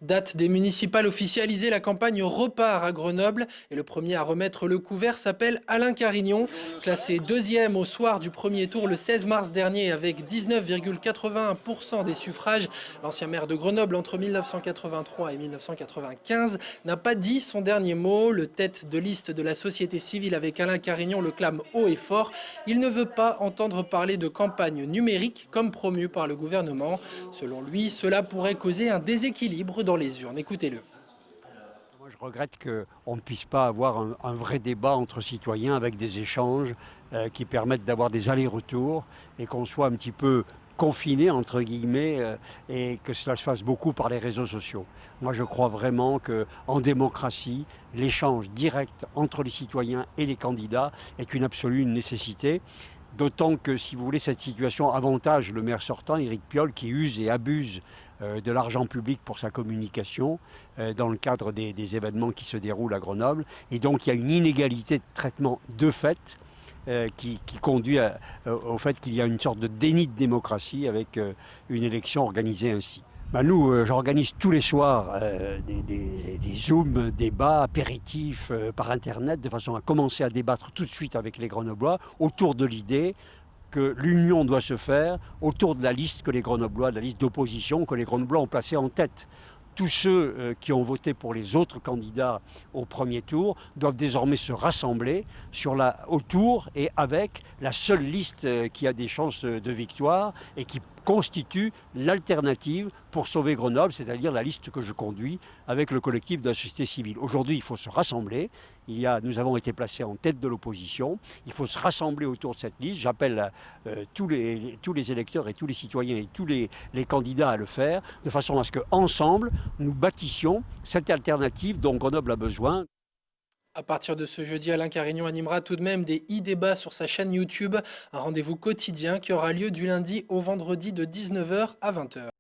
Date des municipales officialisées, la campagne repart à Grenoble et le premier à remettre le couvert s'appelle Alain Carignon. Classé deuxième au soir du premier tour le 16 mars dernier avec 19,81% des suffrages, l'ancien maire de Grenoble entre 1983 et 1995 n'a pas dit son dernier mot. Le tête de liste de la société civile avec Alain Carignon le clame haut et fort. Il ne veut pas entendre parler de campagne numérique comme promu par le gouvernement. Selon lui, cela pourrait causer un déséquilibre dans les urnes. Écoutez-le. Moi, je regrette qu'on ne puisse pas avoir un vrai débat entre citoyens avec des échanges qui permettent d'avoir des allers-retours et qu'on soit un petit peu confiné, entre guillemets, et que cela se fasse beaucoup par les réseaux sociaux. Moi, je crois vraiment qu'en démocratie, l'échange direct entre les citoyens et les candidats est une absolue nécessité. D'autant que, si vous voulez, cette situation avantage le maire sortant, Éric Piolle, qui use et abuse de l'argent public pour sa communication dans le cadre des événements qui se déroulent à Grenoble. Et donc, il y a une inégalité de traitement de fait qui conduit au fait qu'il y a une sorte de déni de démocratie avec une élection organisée ainsi. Ben nous, j'organise tous les soirs des Zooms, débats, apéritifs par Internet, de façon à commencer à débattre tout de suite avec les Grenoblois autour de l'idée que l'union doit se faire autour de la liste que les Grenoblois, de la liste d'opposition que les Grenoblois ont placée en tête. Tous ceux qui ont voté pour les autres candidats au premier tour doivent désormais se rassembler autour et avec la seule liste qui a des chances de victoire et qui constitue l'alternative pour sauver Grenoble, c'est-à-dire la liste que je conduis avec le collectif de la société civile. Aujourd'hui, il faut se rassembler. Nous avons été placés en tête de l'opposition. Il faut se rassembler autour de cette liste. J'appelle tous les électeurs et tous les citoyens et tous les candidats à le faire, de façon à ce qu'ensemble, nous bâtissions cette alternative dont Grenoble a besoin. À partir de ce jeudi, Alain Carignon animera tout de même des e-débats sur sa chaîne YouTube, un rendez-vous quotidien qui aura lieu du lundi au vendredi de 19h à 20h.